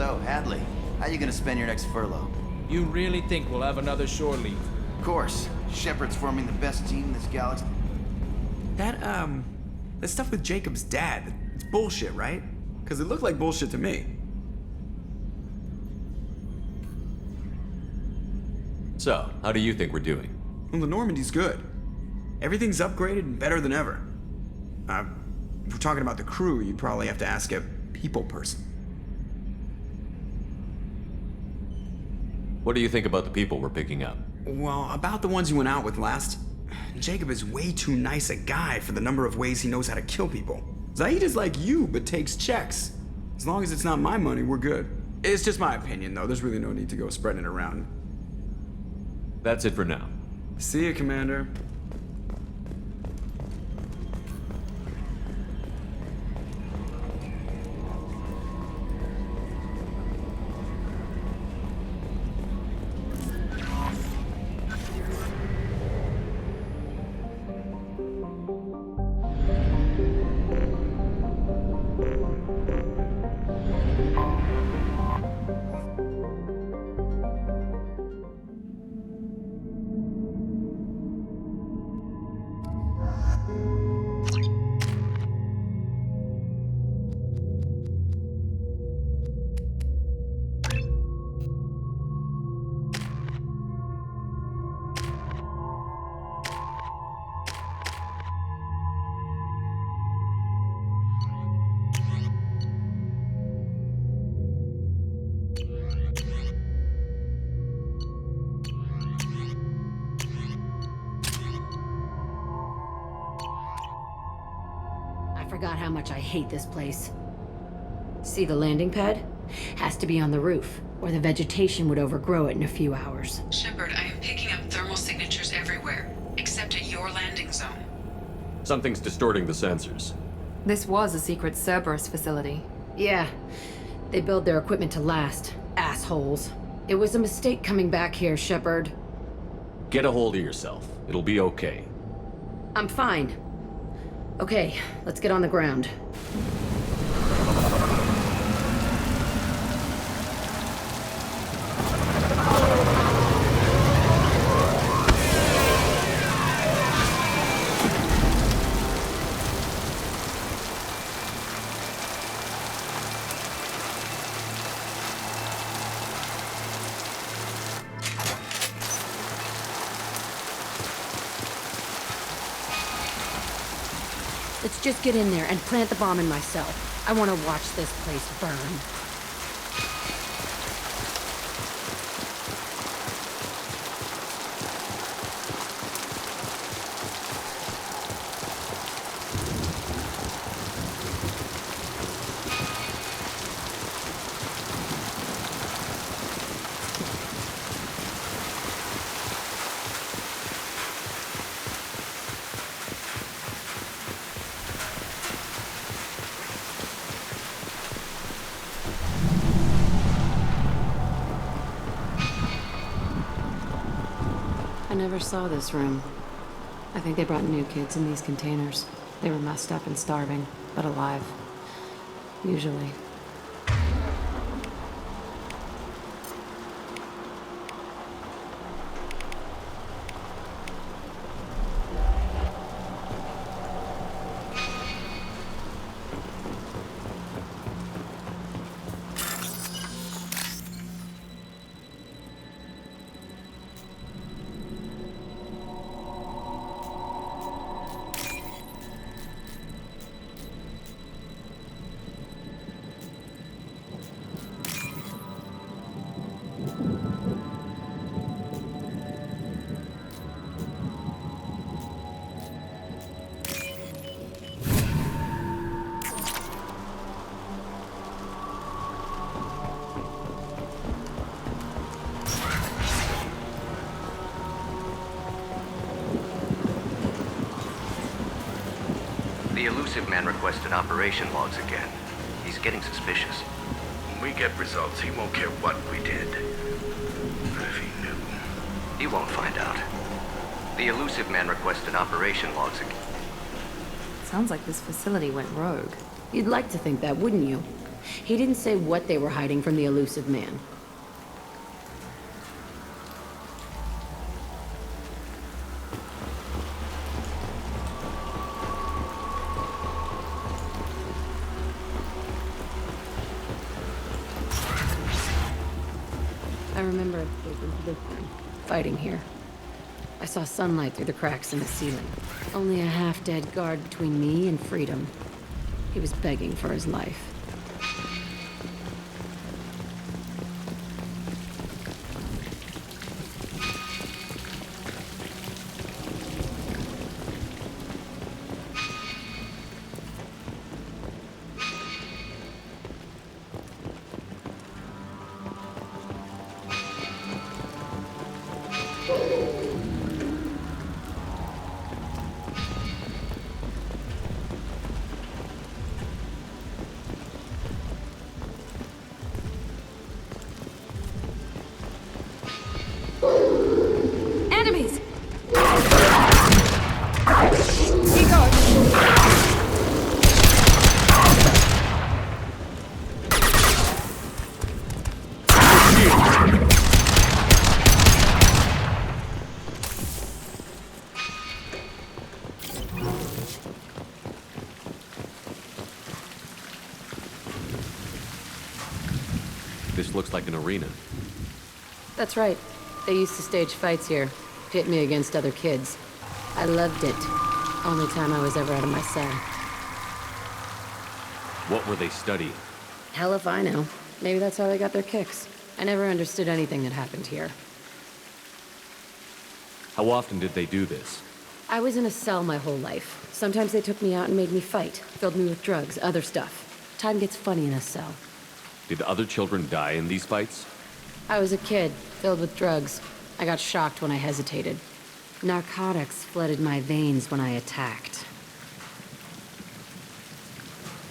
So, Hadley, how you gonna spend your next furlough? You really think we'll have another shore leave? Of course. Shepard's forming the best team in this galaxy. That stuff with Jacob's dad, it's bullshit, right? Because it looked like bullshit to me. So, how do you think we're doing? Well, the Normandy's good. Everything's upgraded and better than ever. If we're talking about the crew, you'd probably have to ask a people person. What do you think about the people we're picking up? Well, about the ones you went out with last, Jacob is way too nice a guy for the number of ways he knows how to kill people. Zaid is like you, but takes checks. As long as it's not my money, we're good. It's just my opinion, though. There's really no need to go spreading it around. That's it for now. See you, Commander. I forgot how much I hate this place. See the landing pad? Has to be on the roof, or the vegetation would overgrow it in a few hours. Shepard, I am picking up thermal signatures everywhere, except at your landing zone. Something's distorting the sensors. This was a secret Cerberus facility. Yeah, they build their equipment to last. Assholes. It was a mistake coming back here, Shepard. Get a hold of yourself. It'll be okay. I'm fine. Okay, let's get on the ground. Let's just get in there and plant the bomb in myself. I want to watch this place burn. I never saw this room. I think they brought new kids in these containers. They were messed up and starving, but alive. Usually. The elusive man requested operation logs again. He's getting suspicious. When we get results, he won't care what we did. If he knew. He won't find out. The elusive man requested operation logs again. Sounds like this facility went rogue. You'd like to think that, wouldn't you? He didn't say what they were hiding from the elusive man. I remember fighting here. I saw sunlight through the cracks in the ceiling. Only a half-dead guard between me and freedom. He was begging for his life. Enemies! He goes! This looks like an arena. That's right. They used to stage fights here, pit me against other kids. I loved it. Only time I was ever out of my cell. What were they studying? Hell if I know. Maybe that's how they got their kicks. I never understood anything that happened here. How often did they do this? I was in a cell my whole life. Sometimes they took me out and made me fight, filled me with drugs, other stuff. Time gets funny in a cell. Did other children die in these fights? I was a kid, filled with drugs. I got shocked when I hesitated. Narcotics flooded my veins when I attacked.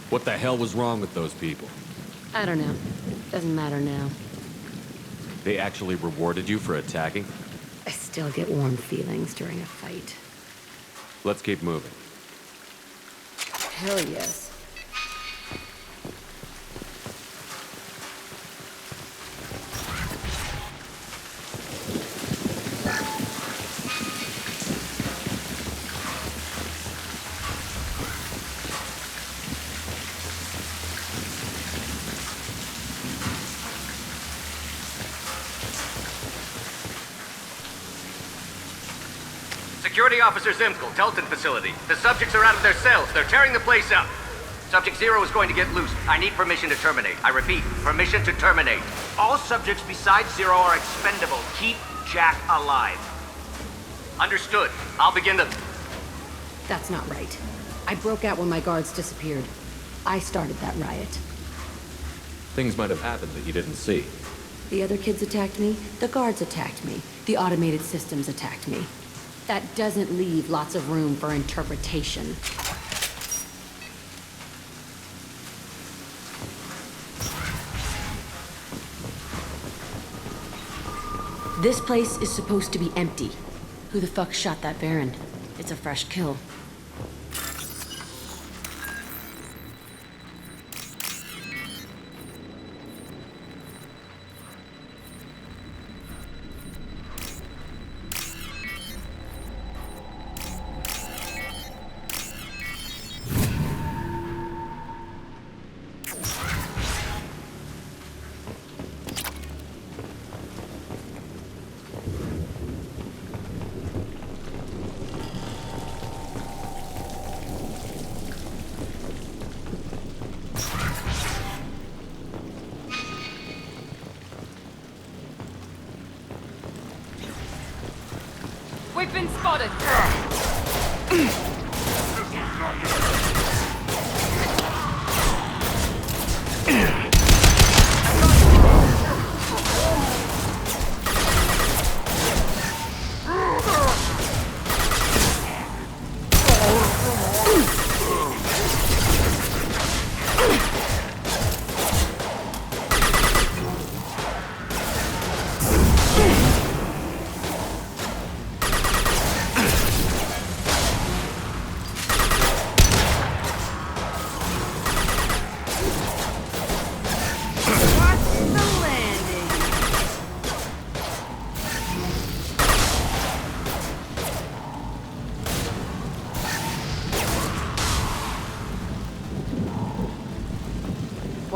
What the hell was wrong with those people? I don't know. Doesn't matter now. They actually rewarded you for attacking? I still get warm feelings during a fight. Let's keep moving. Hell yes. Security Officer Zimkel, Telton facility. The subjects are out of their cells. They're tearing the place up. Subject Zero is going to get loose. I need permission to terminate. I repeat, permission to terminate. All subjects besides Zero are expendable. Keep Jack alive. Understood. I'll begin the... That's not right. I broke out when my guards disappeared. I started that riot. Things might have happened that you didn't see. The other kids attacked me, the guards attacked me, the automated systems attacked me. That doesn't leave lots of room for interpretation. This place is supposed to be empty. Who the fuck shot that Baron? It's a fresh kill. We've been spotted!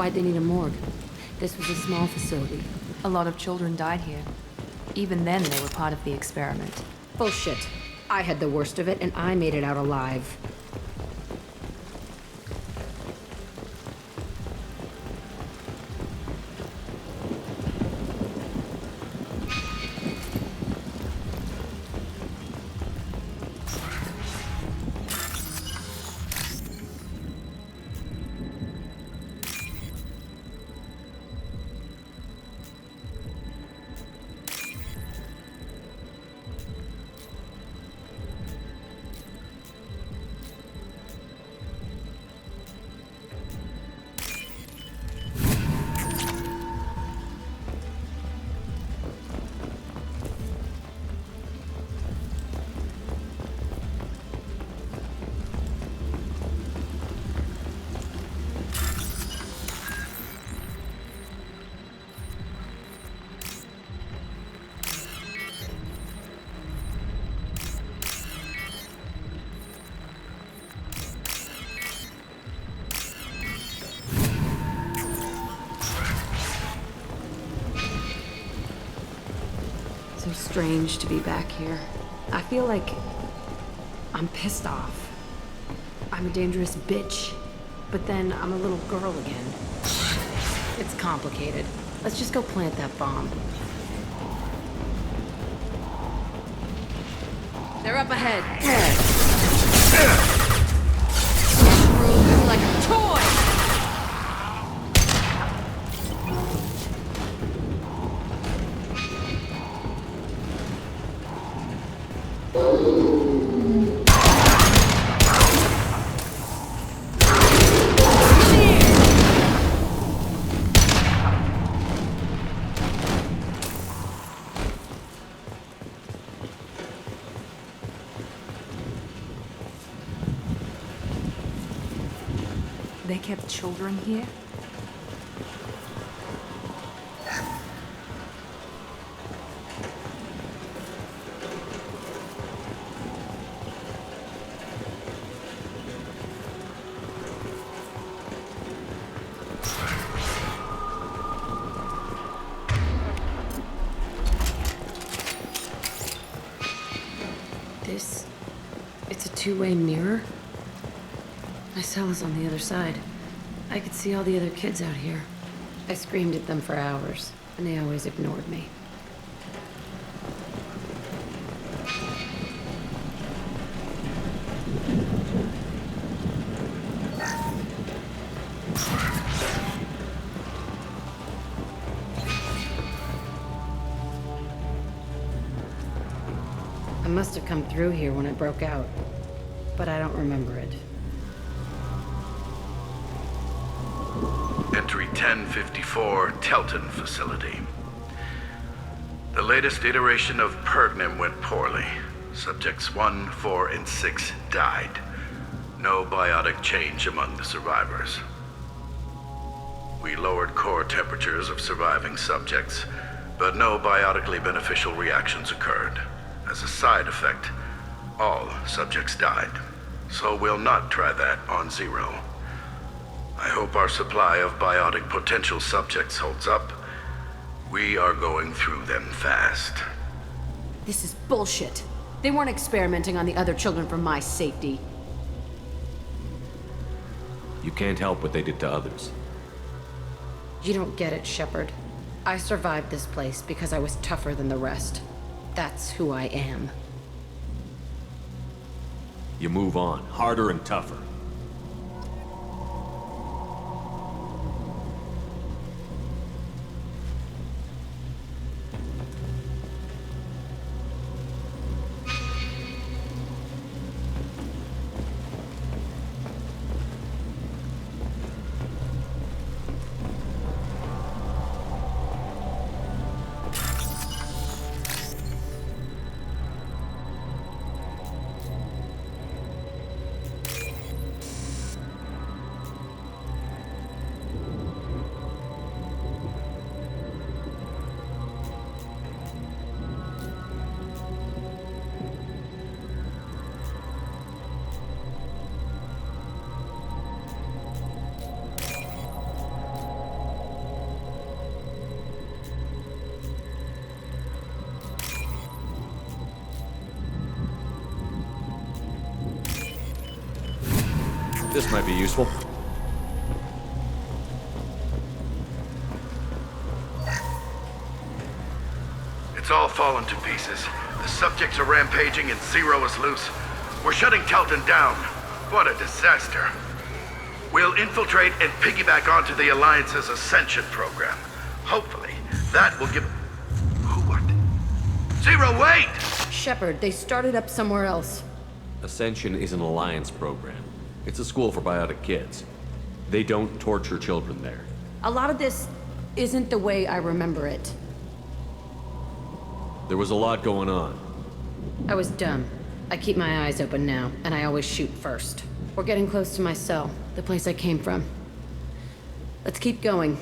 Why'd they need a morgue? This was a small facility. A lot of children died here. Even then, they were part of the experiment. Bullshit. I had the worst of it, and I made it out alive. So strange to be back here. I feel like I'm pissed off. I'm a dangerous bitch, but then I'm a little girl again. It's complicated. Let's just go plant that bomb. They're up ahead. Like a toy! They kept children here? It's a two-way mirror? My cell is on the other side. I could see all the other kids out here. I screamed at them for hours, and they always ignored me. I must have come through here when it broke out, but I don't remember it. Entry 1054, Telton facility. The latest iteration of Pergnim went poorly. Subjects 1, 4, and 6 died. No biotic change among the survivors. We lowered core temperatures of surviving subjects, but no biotically beneficial reactions occurred. As a side effect, all subjects died. So we'll not try that on Zero. I hope our supply of biotic potential subjects holds up. We are going through them fast. This is bullshit. They weren't experimenting on the other children for my safety. You can't help what they did to others. You don't get it, Shepard. I survived this place because I was tougher than the rest. That's who I am. You move on, harder and tougher. This might be useful. It's all fallen to pieces. The subjects are rampaging and Zero is loose. We're shutting Telton down. What a disaster. We'll infiltrate and piggyback onto the Alliance's Ascension program. Hopefully, that will give... What? Zero, wait! Shepard, they started up somewhere else. Ascension is an Alliance program. It's a school for biotic kids. They don't torture children there. A lot of this isn't the way I remember it. There was a lot going on. I was dumb. I keep my eyes open now, and I always shoot first. We're getting close to my cell, the place I came from. Let's keep going.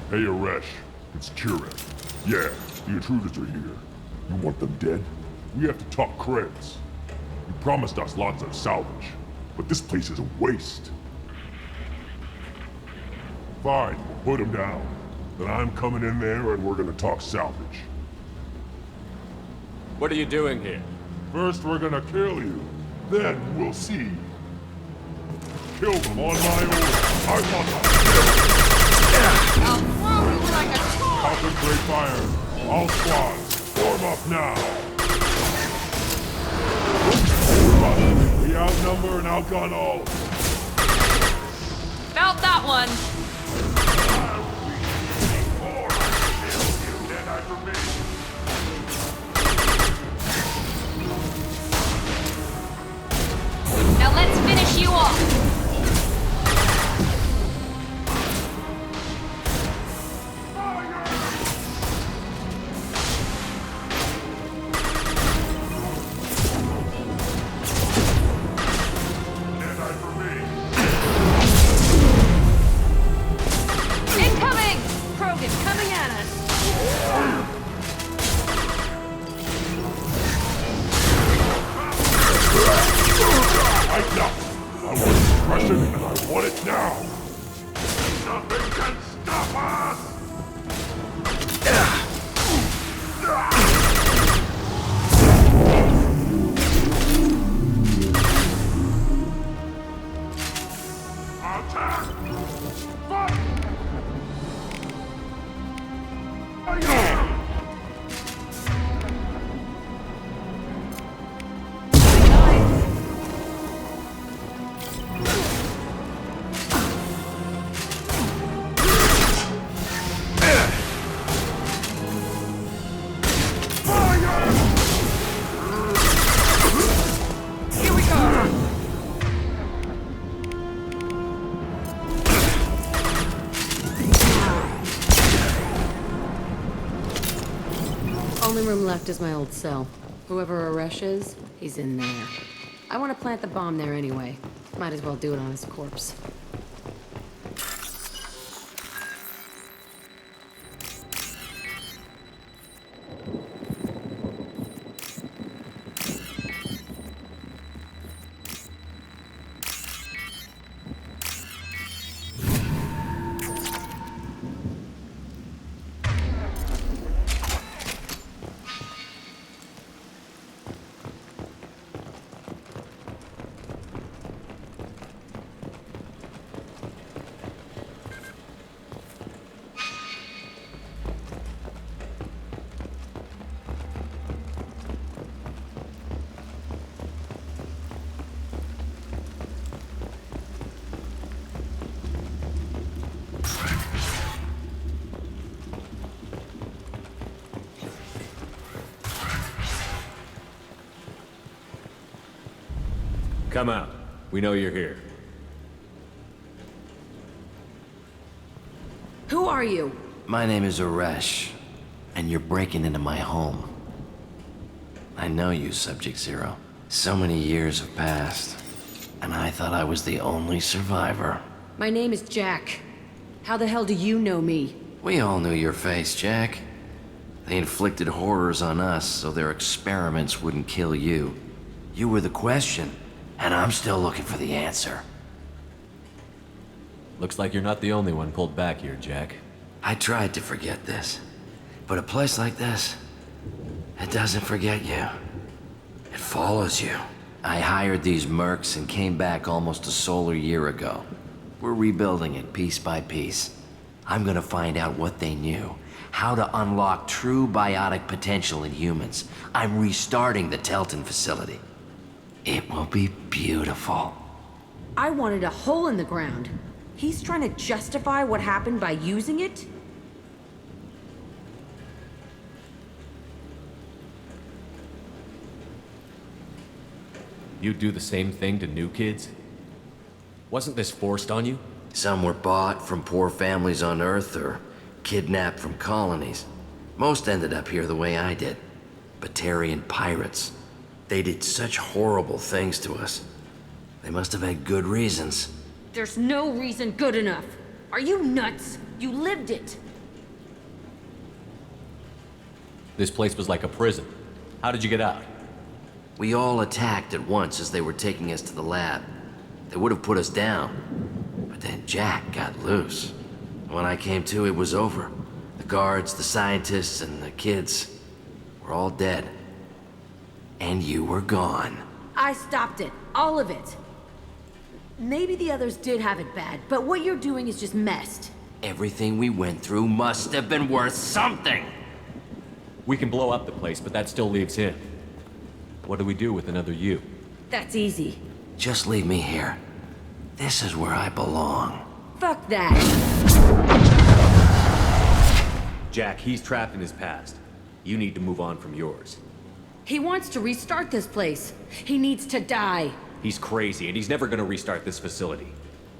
Hey, Aresh. It's Kieran. Yeah, the intruders are here. You want them dead? We have to talk creds. You promised us lots of salvage, but this place is a waste. Fine, we'll put them down. Then I'm coming in there and we're gonna talk salvage. What are you doing here? First we're gonna kill you. Then we'll see. Kill them on my order. I want them. I'll throw you like a toy! Concentrate fire. All squads, form up now. We outnumber and outgun all. Felt that one. Now let's finish you off. Only room left is my old cell. Whoever Aresh is, he's in there. I want to plant the bomb there anyway. Might as well do it on his corpse. Come out. We know you're here. Who are you? My name is Aresh, and you're breaking into my home. I know you, Subject Zero. So many years have passed, and I thought I was the only survivor. My name is Jack. How the hell do you know me? We all knew your face, Jack. They inflicted horrors on us so their experiments wouldn't kill you. You were the question, and I'm still looking for the answer. Looks like you're not the only one pulled back here, Jack. I tried to forget this, but a place like this, it doesn't forget you. It follows you. I hired these mercs and came back almost a solar year ago. We're rebuilding it piece by piece. I'm gonna find out what they knew, how to unlock true biotic potential in humans. I'm restarting the Telton facility. It will be beautiful. I wanted a hole in the ground. He's trying to justify what happened by using it? You do the same thing to new kids? Wasn't this forced on you? Some were bought from poor families on Earth or kidnapped from colonies. Most ended up here the way I did. Batarian pirates. They did such horrible things to us. They must have had good reasons. There's no reason good enough. Are you nuts? You lived it. This place was like a prison. How did you get out? We all attacked at once as they were taking us to the lab. They would have put us down. But then Jack got loose. When I came to, it was over. The guards, the scientists, and the kids were all dead. And you were gone. I stopped it. All of it. Maybe the others did have it bad, but what you're doing is just messed. Everything we went through must have been worth something! We can blow up the place, but that still leaves him. What do we do with another you? That's easy. Just leave me here. This is where I belong. Fuck that. Jack, he's trapped in his past. You need to move on from yours. He wants to restart this place. He needs to die. He's crazy, and he's never gonna restart this facility.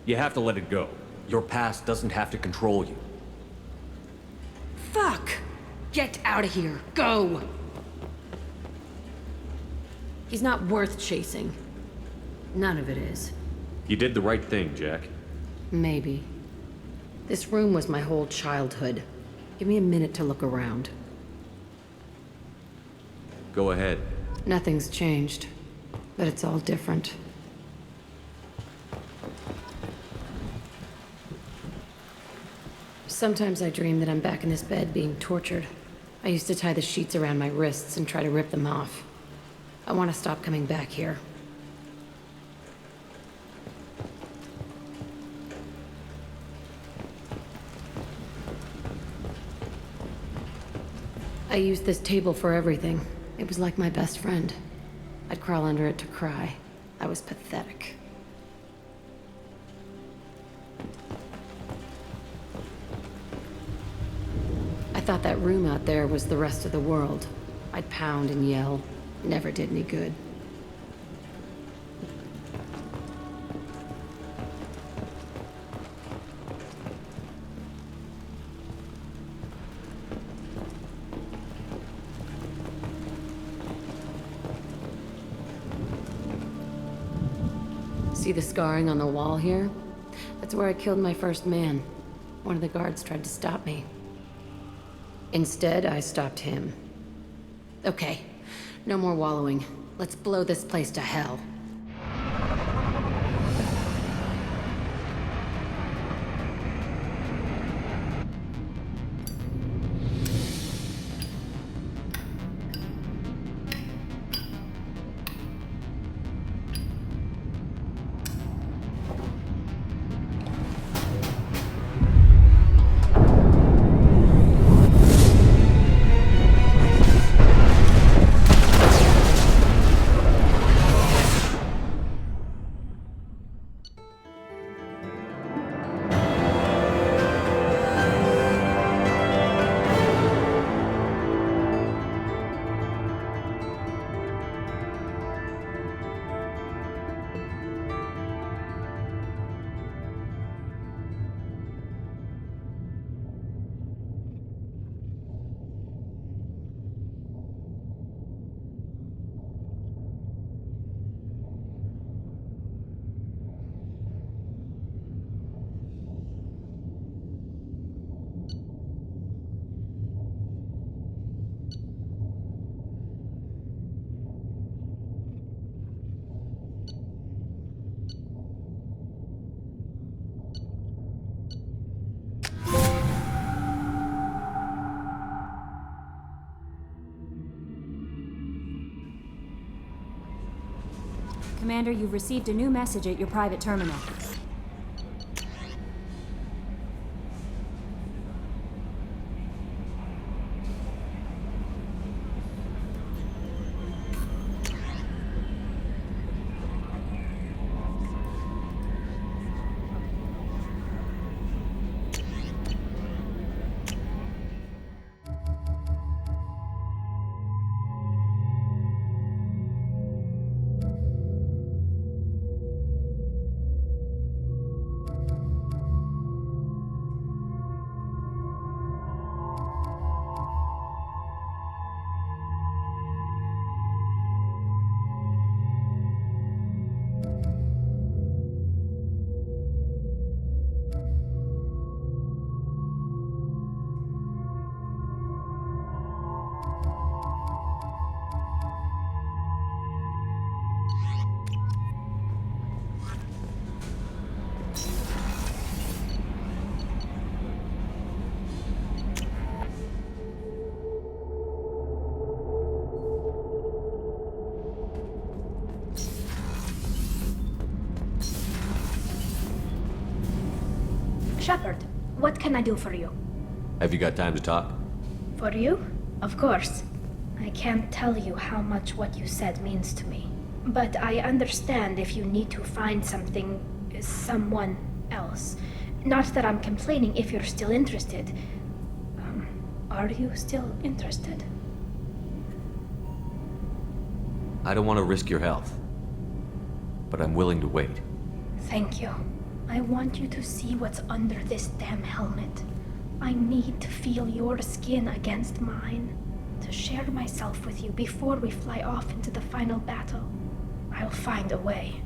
You have to let it go. Your past doesn't have to control you. Fuck! Get out of here. Go! He's not worth chasing. None of it is. You did the right thing, Jack. Maybe. This room was my whole childhood. Give me a minute to look around. Go ahead. Nothing's changed, but it's all different. Sometimes I dream that I'm back in this bed being tortured. I used to tie the sheets around my wrists and try to rip them off. I want to stop coming back here. I used this table for everything. It was like my best friend. I'd crawl under it to cry. I was pathetic. I thought that room out there was the rest of the world. I'd pound and yell. Never did any good. See the scarring on the wall here? That's where I killed my first man. One of the guards tried to stop me. Instead, I stopped him. Okay, no more wallowing. Let's blow this place to hell. Commander, you've received a new message at your private terminal. Shepard, what can I do for you? Have you got time to talk? For you? Of course. I can't tell you how much what you said means to me. But I understand if you need to find someone else. Not that I'm complaining if you're still interested. Are you still interested? I don't want to risk your health, but I'm willing to wait. Thank you. I want you to see what's under this damn helmet. I need to feel your skin against mine, to share myself with you before we fly off into the final battle. I'll find a way.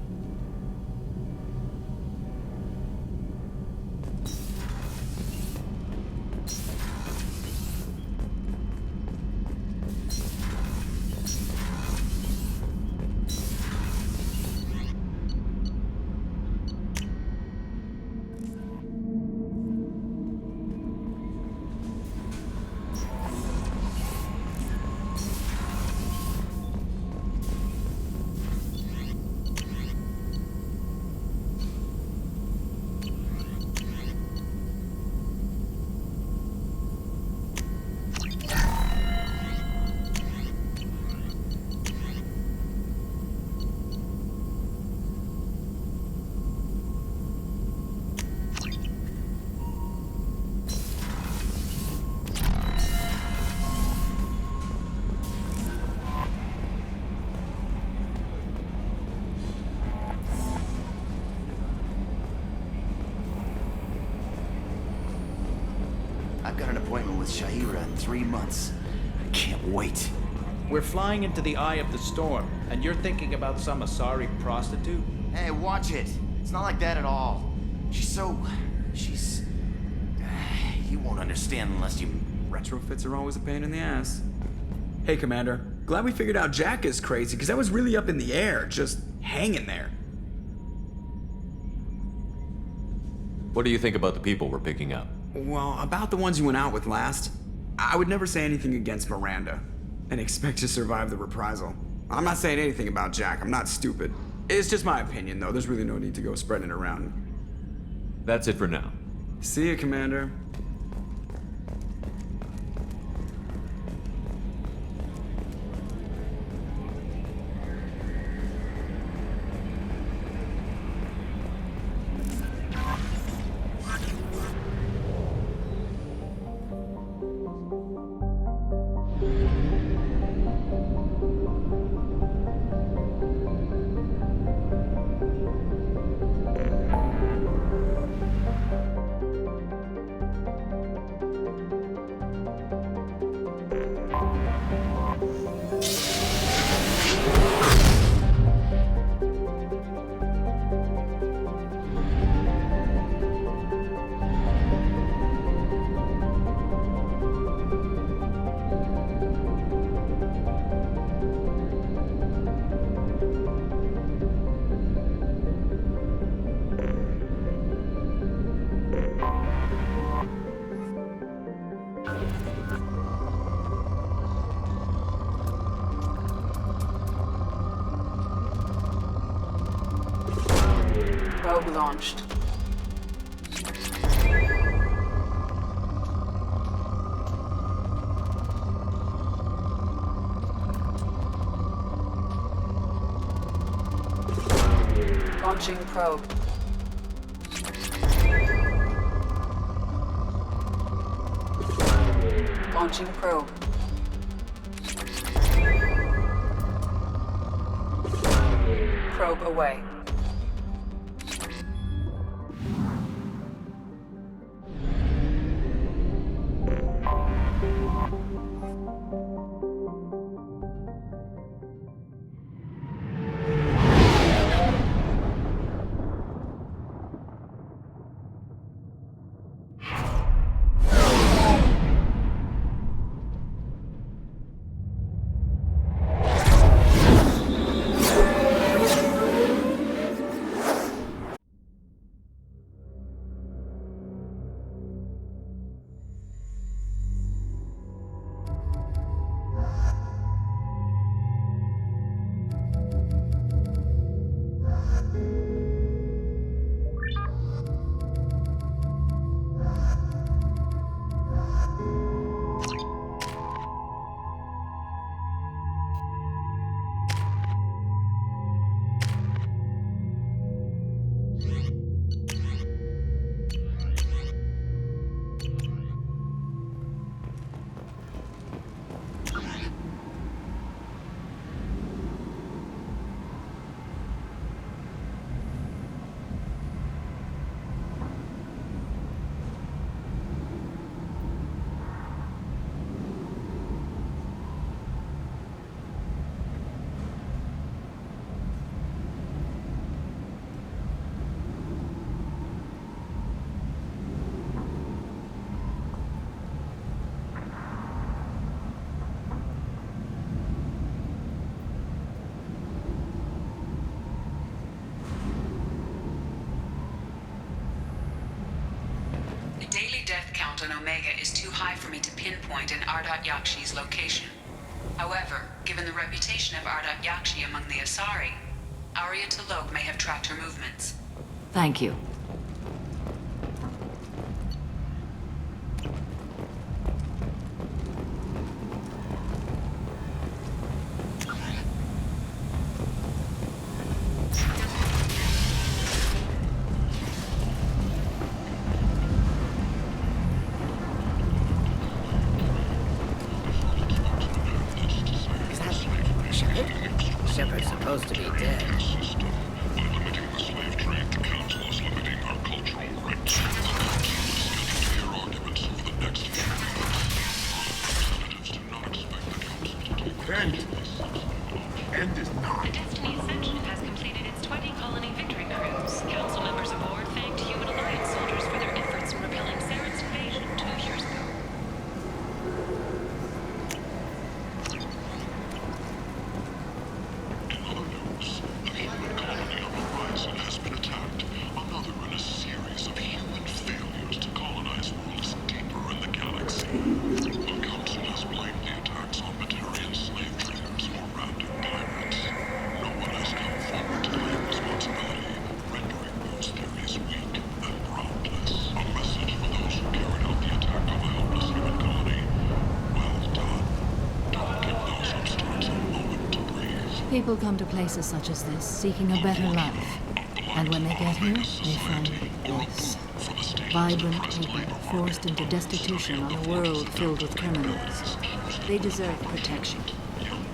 I've got an appointment with Shahira in 3 months. I can't wait. We're flying into the eye of the storm, and you're thinking about some Asari prostitute? Hey, watch it. It's not like that at all. She's... You won't understand unless you... Retrofits are always a pain in the ass. Hey, Commander. Glad we figured out Jack is crazy, because that was really up in the air, just hanging there. What do you think about the people we're picking up? Well, about the ones you went out with last, I would never say anything against Miranda, and expect to survive the reprisal. I'm not saying anything about Jack, I'm not stupid. It's just my opinion, though. There's really no need to go spreading it around. That's it for now. See ya, Commander. Probe launched. Launching probe. Launching probe. Probe away. Death count on Omega is too high for me to pinpoint an Ardat Yakshi's location. However, given the reputation of Ardat Yakshi among the Asari, Arya T'Loak may have tracked her movements. Thank you. Shepard's supposed to be dead. End is not. The Destiny Ascension has completed its 20-colony victory cruise. Council members aboard thanked Human Alliance soldiers for their efforts in repelling Saren's invasion 2 years ago. People come to places such as this seeking a better life. And when they get here, they find this. Vibrant people forced into destitution on a world filled with criminals. They deserve protection.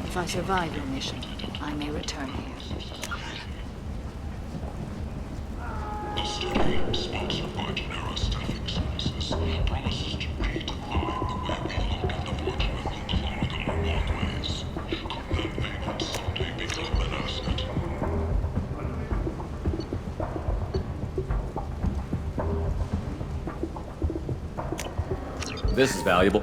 If I survive your mission, I may return here. A study sponsored by Genera Staffing Services promises to redefine the way we look at the fortunate and clog our walkways. Could that payment someday become an asset? This is valuable.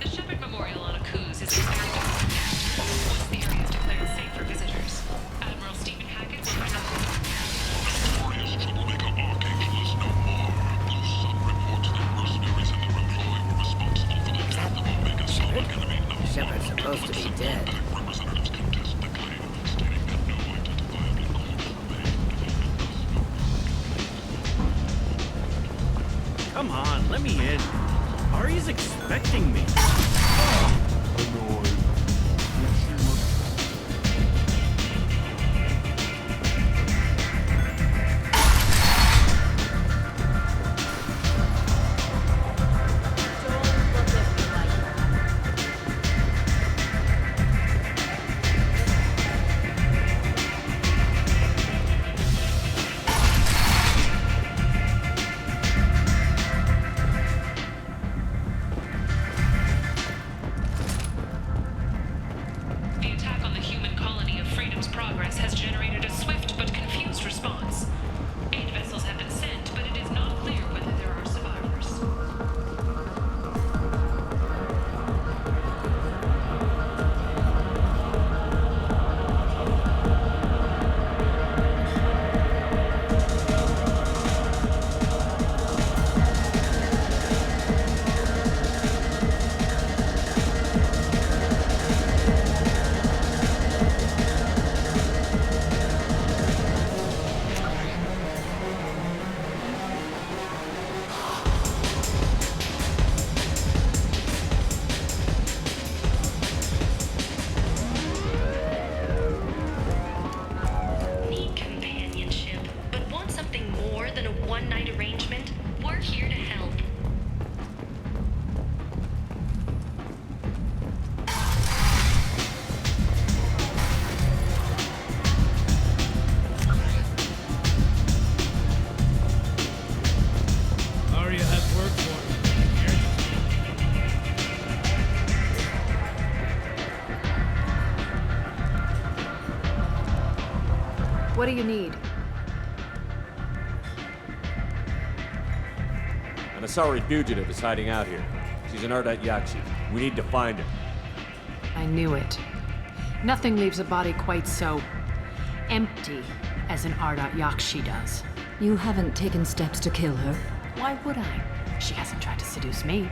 The Shepard Memorial on Akuz is expected to once the area is declared safe for visitors. Admiral Stephen Hackett will present Notorious troublemaker Archangel is no more. Blue Sun reports that mercenaries in their employ were responsible for the death of Omega's solid enemy number Shepard's supposed to be dead. Representatives contest the claim, stating that no identifiable corpse remained. Ari's expecting me. The attack on the human colony of Freedom's Progress has generated a swift but confused response. 8 vessels have been sent, but it is not clear whether there are survivors. Need companionship, but want something more than a one-night arrangement? We're here to help. Aria has work for me. What do you need? An Asari fugitive is hiding out here. She's an Ardat Yakshi. We need to find her. I knew it. Nothing leaves a body quite so empty as an Ardat Yakshi does. You haven't taken steps to kill her. Why would I? She hasn't tried to seduce me.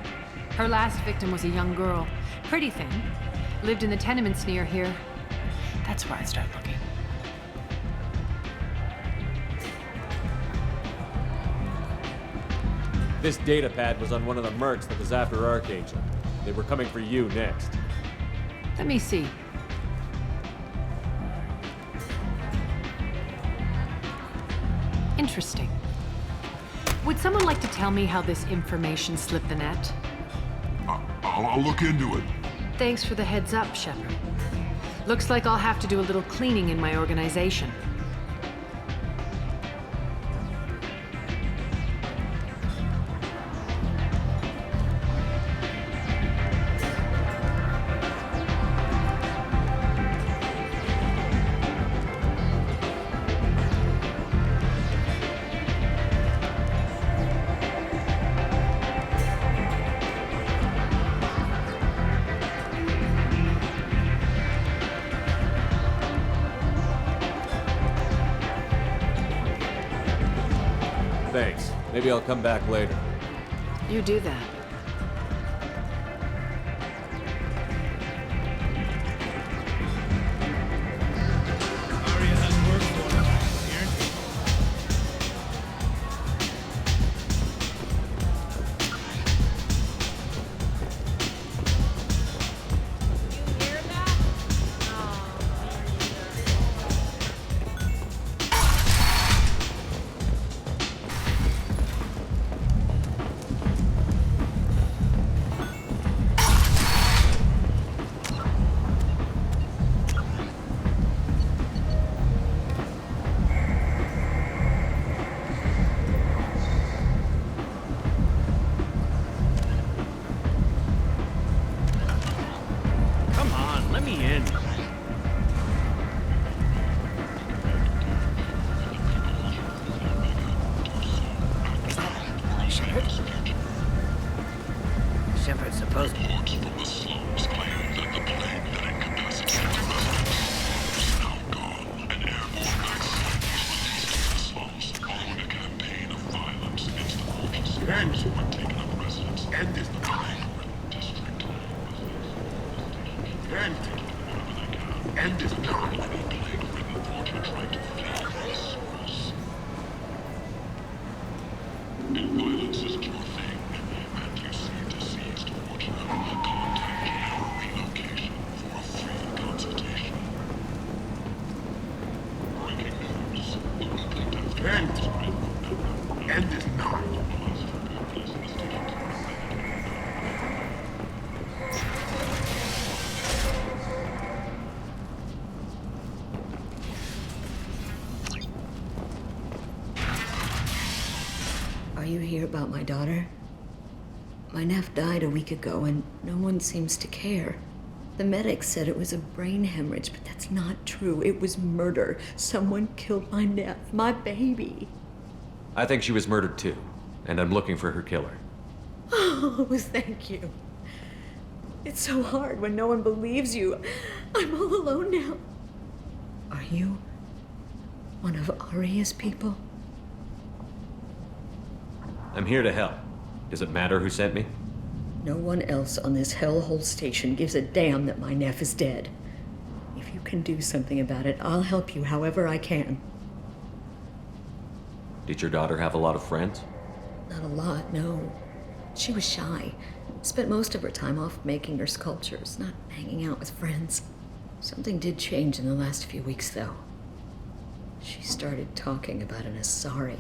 Her last victim was a young girl. Pretty thing. Lived in the tenements near here. That's where I'd start looking. This data pad was on one of the mercs that was after Archangel. They were coming for you next. Let me see. Interesting. Would someone like to tell me how this information slipped the net? I'll look into it. Thanks for the heads up, Shepard. Looks like I'll have to do a little cleaning in my organization. Thanks. Maybe I'll come back later. You do that. Aria has work for me. Come on, let me in. Shepard? Shepard's supposed to... End this now. End this now. And violence is a pure thing, and you seem to see you hear about my daughter? My nephew died a week ago and no one seems to care. The medics said it was a brain hemorrhage, but that's not true. It was murder. Someone killed my nephew, my baby. I think she was murdered too, and I'm looking for her killer. Oh, thank you. It's so hard when no one believes you. I'm all alone now. Are you one of Aria's people? I'm here to help. Does it matter who sent me? No one else on this hellhole station gives a damn that my nephew is dead. If you can do something about it, I'll help you however I can. Did your daughter have a lot of friends? Not a lot, no. She was shy. Spent most of her time off making her sculptures, not hanging out with friends. Something did change in the last few weeks, though. She started talking about an Asari.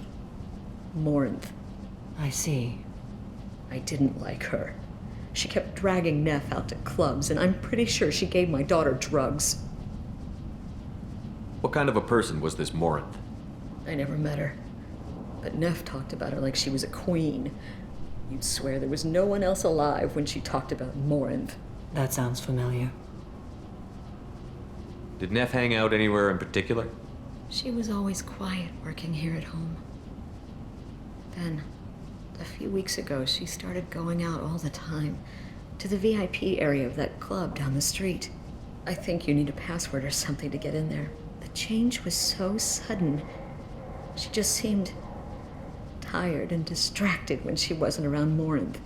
Morinth. I see. I didn't like her. She kept dragging Neff out to clubs, and I'm pretty sure she gave my daughter drugs. What kind of a person was this Morinth? I never met her. But Neff talked about her like she was a queen. You'd swear there was no one else alive when she talked about Morinth. That sounds familiar. Did Neff hang out anywhere in particular? She was always quiet working here at home. Then, a few weeks ago, she started going out all the time to the VIP area of that club down the street. I think you need a password or something to get in there. The change was so sudden. She just seemed tired and distracted when she wasn't around Morinth.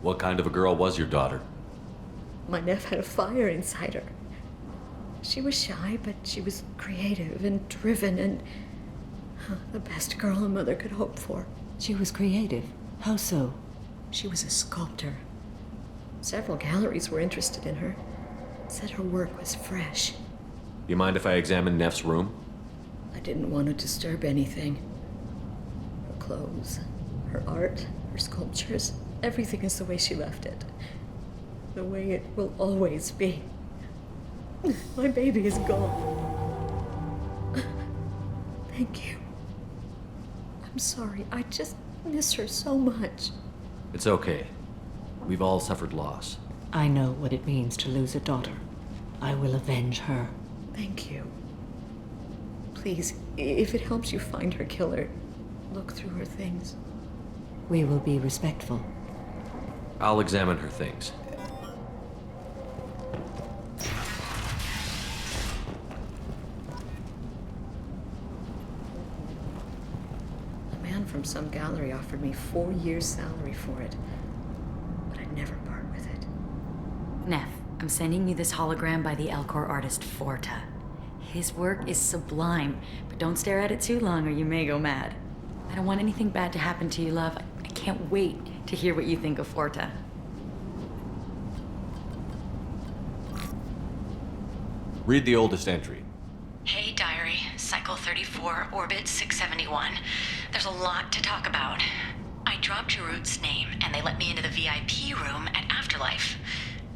What kind of a girl was your daughter? My nephew had a fire inside her. She was shy, but she was creative and driven and the best girl a mother could hope for. She was creative? How so? She was a sculptor. Several galleries were interested in her. Said her work was fresh. You mind if I examine Neff's room? I didn't want to disturb anything. Her clothes, her art, her sculptures, everything is the way she left it. The way it will always be. My baby is gone. Thank you. I'm sorry. I just miss her so much. It's okay. We've all suffered loss. I know what it means to lose a daughter. I will avenge her. Thank you. Please, if it helps you find her killer, look through her things. We will be respectful. I'll examine her things. From some gallery offered me 4 years' salary for it, but I'd never part with it. Neff, I'm sending you this hologram by the Elcor artist Forta. His work is sublime, but don't stare at it too long or you may go mad. I don't want anything bad to happen to you, love. I can't wait to hear what you think of Forta. Read the oldest entry. Hey, Diary. Cycle 34, Orbit 671. There's a lot to talk about. I dropped Jarut's name, and they let me into the VIP room at Afterlife.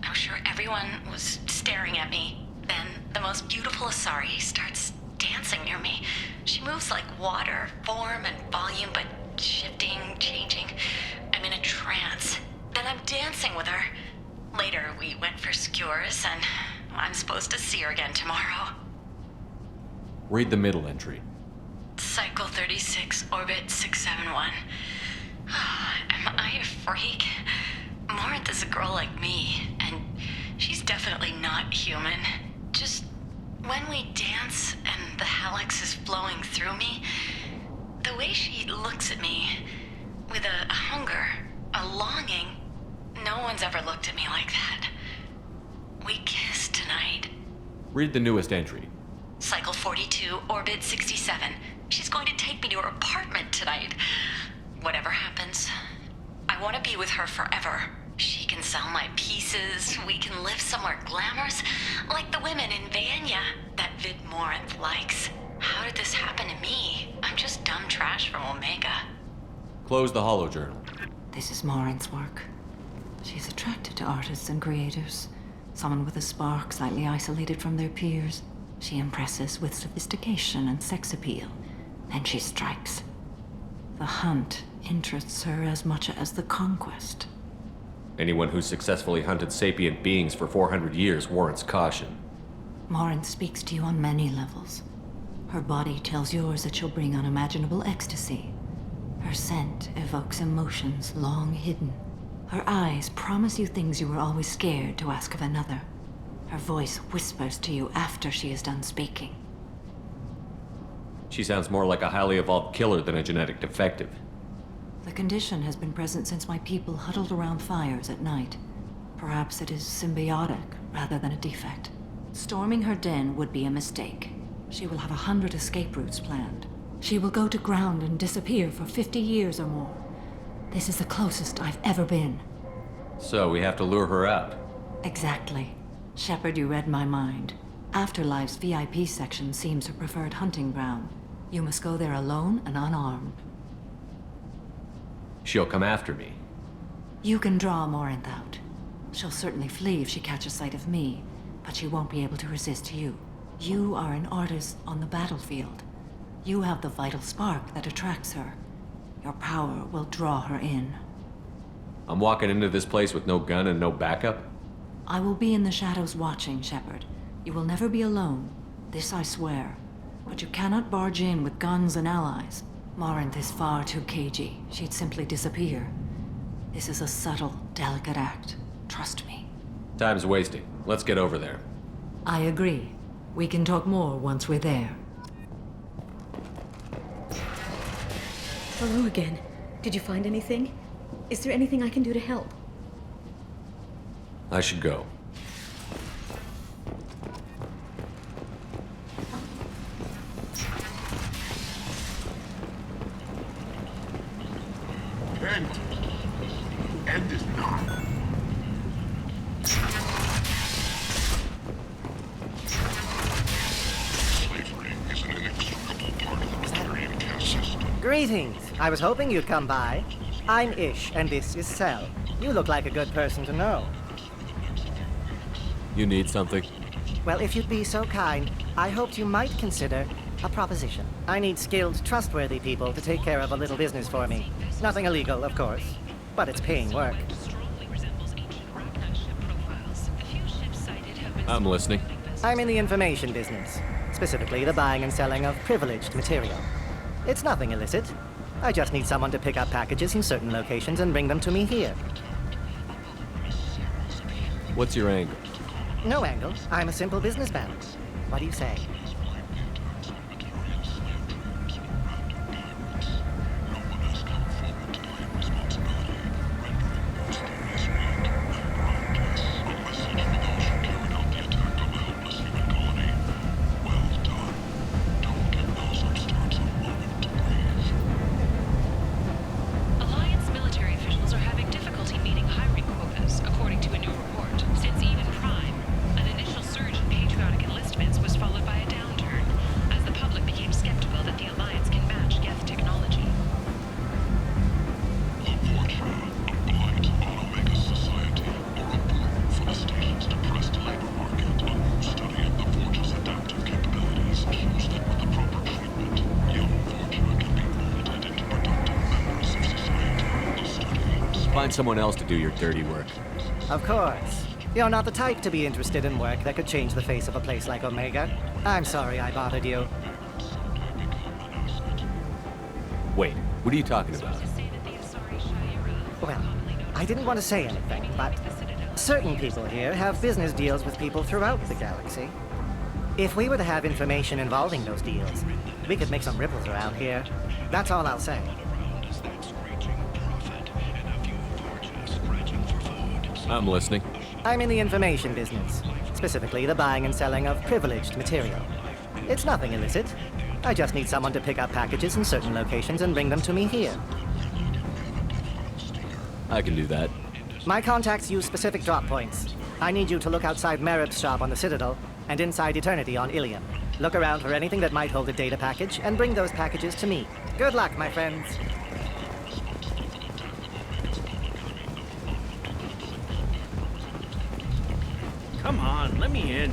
I was sure everyone was staring at me. Then, the most beautiful Asari starts dancing near me. She moves like water, form and volume, but shifting, changing. I'm in a trance. Then I'm dancing with her. Later, we went for skewers, and I'm supposed to see her again tomorrow. Read the middle entry. Cycle 36, Orbit 671. Am I a freak? Morinth is a girl like me, and she's definitely not human. Just when we dance and the helix is flowing through me, the way she looks at me with a hunger, a longing, no one's ever looked at me like that. We kissed tonight. Read the newest entry. Cycle 42, Orbit 67. She's going to take me to her apartment tonight. Whatever happens, I want to be with her forever. She can sell my pieces. We can live somewhere glamorous, like the women in Vanya that Vid Morinth likes. How did this happen to me? I'm just dumb trash from Omega. Close the holo journal. This is Morinth's work. She's attracted to artists and creators. Someone with a spark, slightly isolated from their peers. She impresses with sophistication and sex appeal. Then she strikes. The hunt interests her as much as the conquest. Anyone who's successfully hunted sapient beings for 400 years warrants caution. Morin speaks to you on many levels. Her body tells yours that she'll bring unimaginable ecstasy. Her scent evokes emotions long hidden. Her eyes promise you things you were always scared to ask of another. Her voice whispers to you after she is done speaking. She sounds more like a highly evolved killer than a genetic defective. The condition has been present since my people huddled around fires at night. Perhaps it is symbiotic rather than a defect. Storming her den would be a mistake. She will have 100 escape routes planned. She will go to ground and disappear for 50 years or more. This is the closest I've ever been. So we have to lure her out. Exactly. Shepard, you read my mind. Afterlife's VIP section seems her preferred hunting ground. You must go there alone and unarmed. She'll come after me. You can draw Morinth out. She'll certainly flee if she catches sight of me, but she won't be able to resist you. You are an artist on the battlefield. You have the vital spark that attracts her. Your power will draw her in. I'm walking into this place with no gun and no backup? I will be in the shadows watching, Shepard. You will never be alone. This I swear. But you cannot barge in with guns and allies. Morinth is far too cagey. She'd simply disappear. This is a subtle, delicate act. Trust me. Time's wasting. Let's get over there. I agree. We can talk more once we're there. Hello again. Did you find anything? Is there anything I can do to help? I should go. End is not. Slavery is an inextricable part of the Victorian caste system. Greetings. I was hoping you'd come by. I'm Ish, and this is Sel. You look like a good person to know. You need something? Well, if you'd be so kind, I hoped you might consider a proposition. I need skilled, trustworthy people to take care of a little business for me. Nothing illegal, of course, but it's paying work. I'm listening. I'm in the information business, specifically the buying and selling of privileged material. It's nothing illicit. I just need someone to pick up packages in certain locations and bring them to me here. What's your angle? No angle. I'm a simple businessman. What do you say? Alliance military officials are having difficulty meeting hiring quotas, according to a new report. Since even Prime, an initial surge in patriotic enlistments was followed by a downturn, as the public became skeptical that the Alliance can match Geth technology. Find someone else to do your dirty work. Of course. You're not the type to be interested in work that could change the face of a place like Omega. I'm sorry I bothered you. Wait, what are you talking about? Well, I didn't want to say anything, but certain people here have business deals with people throughout the galaxy. If we were to have information involving those deals, we could make some ripples around here. That's all I'll say. I'm listening. I'm in the information business, specifically the buying and selling of privileged material. It's nothing illicit. I just need someone to pick up packages in certain locations and bring them to me here. I can do that. My contacts use specific drop points. I need you to look outside Merib's shop on the Citadel and inside Eternity on Ilium. Look around for anything that might hold a data package and bring those packages to me. Good luck, my friends. Come on, let me in.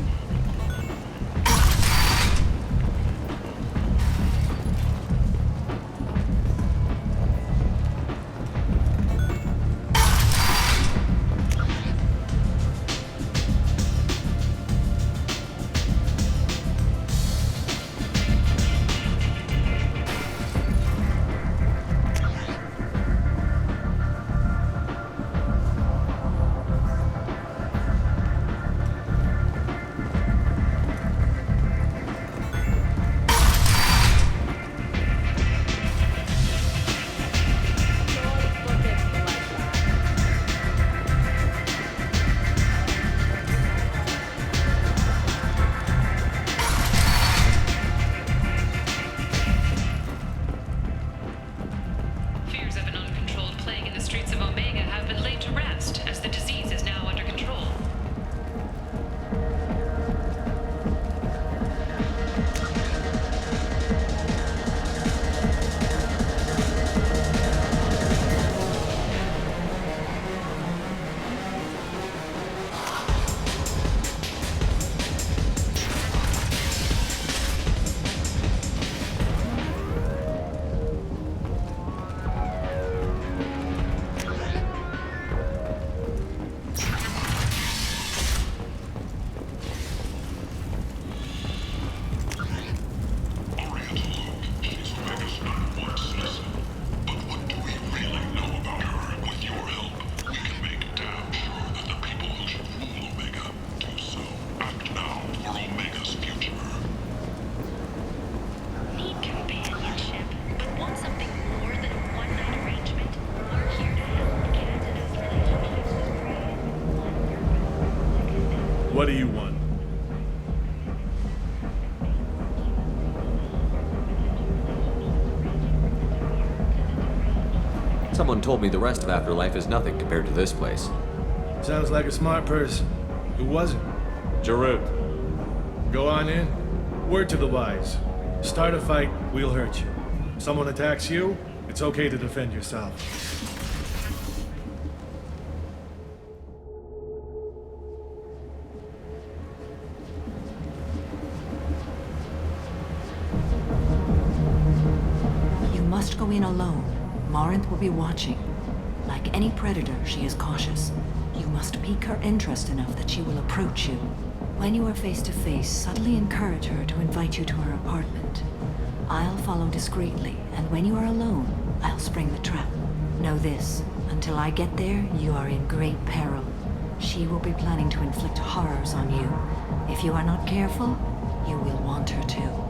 What do you want? Someone told me the rest of Afterlife is nothing compared to this place. Sounds like a smart person. Who wasn't? Jarut. Go on in. Word to the wise. Start a fight, we'll hurt you. Someone attacks you, it's okay to defend yourself. You must go in alone. Morinth will be watching. Like any predator, she is cautious. You must pique her interest enough that she will approach you. When you are face to face, subtly encourage her to invite you to her apartment. I'll follow discreetly, and when you are alone, I'll spring the trap. Know this, until I get there, you are in great peril. She will be planning to inflict horrors on you. If you are not careful, you will want her to.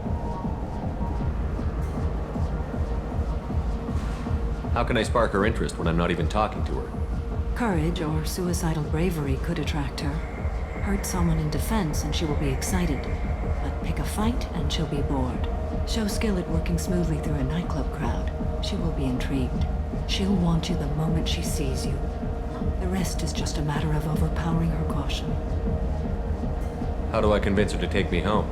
How can I spark her interest when I'm not even talking to her? Courage or suicidal bravery could attract her. Hurt someone in defense and she will be excited. But pick a fight and she'll be bored. Show skill at working smoothly through a nightclub crowd. She will be intrigued. She'll want you the moment she sees you. The rest is just a matter of overpowering her caution. How do I convince her to take me home?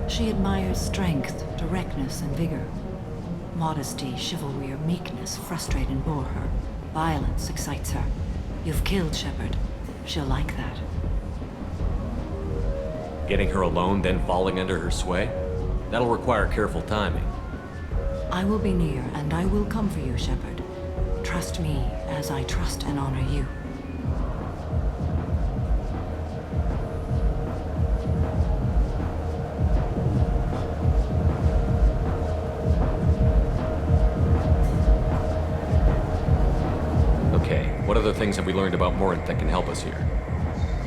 She admires strength, directness, and vigor. Modesty, chivalry, or meekness frustrate and bore her. Violence excites her. You've killed Shepard. She'll like that. Getting her alone, then falling under her sway? That'll require careful timing. I will be near, and I will come for you, Shepard. Trust me, as I trust and honor you. What other things have we learned about Morinth that can help us here?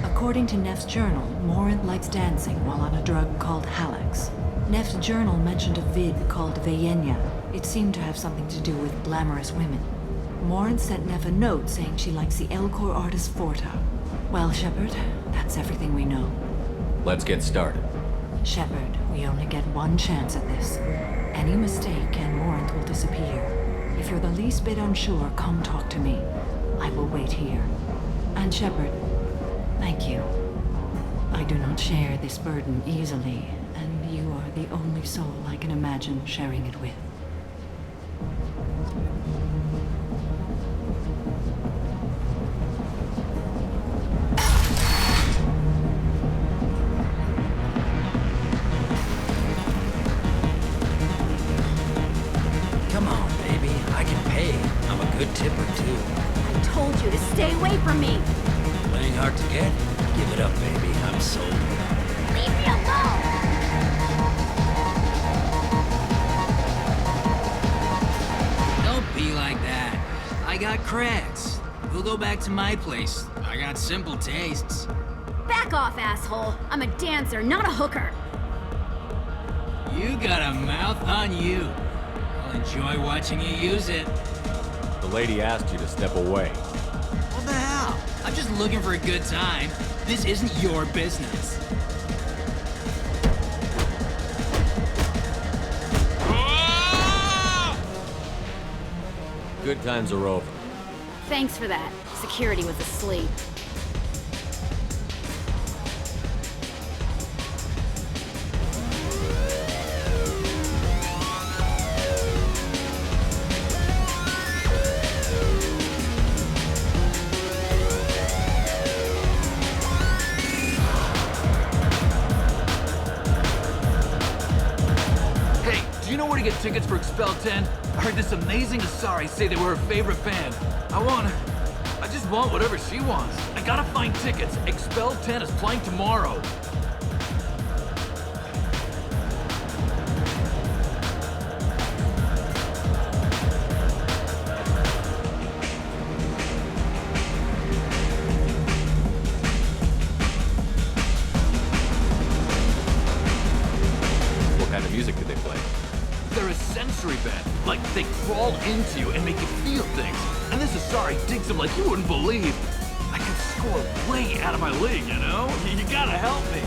According to Neff's journal, Morinth likes dancing while on a drug called Halax. Neff's journal mentioned a vid called Veyenya. It seemed to have something to do with glamorous women. Morinth sent Neff a note saying she likes the Elcor artist Forta. Well, Shepard, that's everything we know. Let's get started. Shepard, we only get one chance at this. Any mistake and Morinth will disappear. If you're the least bit unsure, come talk to me. I will wait here. And Shepard, thank you. I do not share this burden easily, and you are the only soul I can imagine sharing it with. Come on, baby. I can pay. I'm a good tipper, too. I told you to stay away from me! Playing hard to get? Give it up, baby. I'm sold. Leave me alone! Don't be like that. I got creds. We'll go back to my place. I got simple tastes. Back off, asshole! I'm a dancer, not a hooker! You got a mouth on you. I'll enjoy watching you use it. The lady asked you to step away. What the hell? I'm just looking for a good time. This isn't your business. Good times are over. Thanks for that. Security was asleep. Do you know where to get tickets for Expel 10? I heard this amazing Asari say they were her favorite band. I just want whatever she wants. I gotta find tickets. Expel 10 is playing tomorrow. What kind of music did they play? They're a sensory band. Like, they crawl into you and make you feel things. And this Asari digs them like you wouldn't believe. I could going way out of my league, you know? You gotta help me.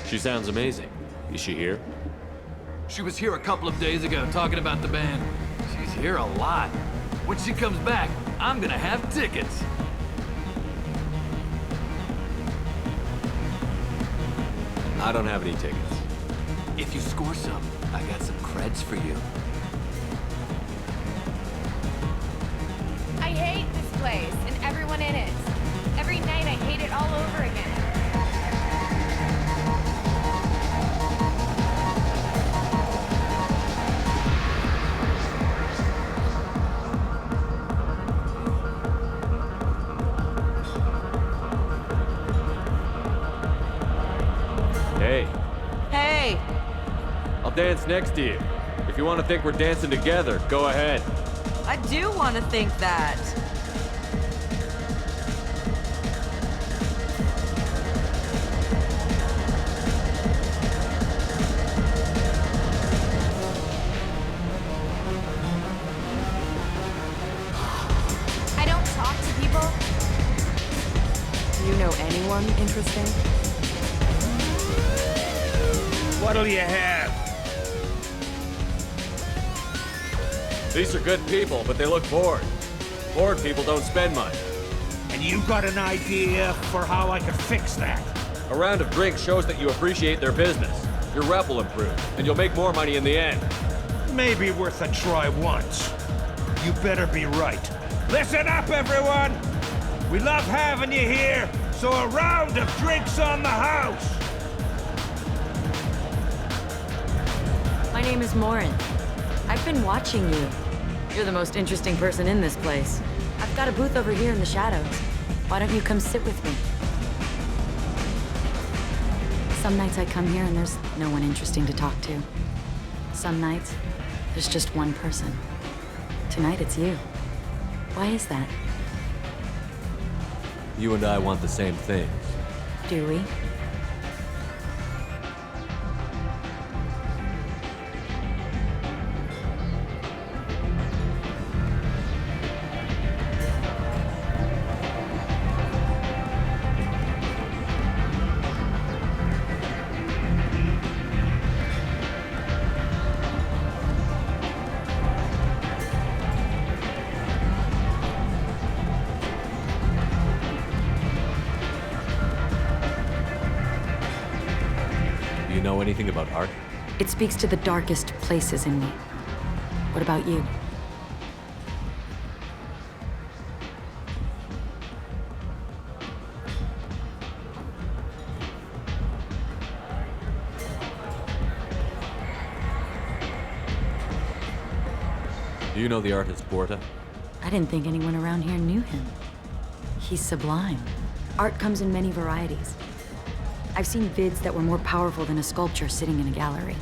She sounds amazing. Is she here? She was here a couple of days ago talking about the band. She's here a lot. When she comes back, I'm gonna have tickets. I don't have any tickets. If you score some, I got some creds for you. I hate this place and everyone in it. Every night I hate it all over again. Hey, Hey! I'll dance next to you. If you want to think we're dancing together, go ahead. I do want to think that. I don't talk to people. You know anyone interesting? What'll you have? These are good people, but they look bored. Bored people don't spend much. And you got an idea for how I could fix that? A round of drinks shows that you appreciate their business. Your rep will improve, and you'll make more money in the end. Maybe worth a try once. You better be right. Listen up, everyone! We love having you here, so a round of drinks on the house! My name is Morin. I've been watching you. You're the most interesting person in this place. I've got a booth over here in the shadows. Why don't you come sit with me? Some nights I come here and there's no one interesting to talk to. Some nights, there's just one person. Tonight it's you. Why is that? You and I want the same thing. Do we? Do you know anything about art? It speaks to the darkest places in me. What about you? Do you know the artist Borta? I didn't think anyone around here knew him. He's sublime. Art comes in many varieties. I've seen vids that were more powerful than a sculpture sitting in a gallery.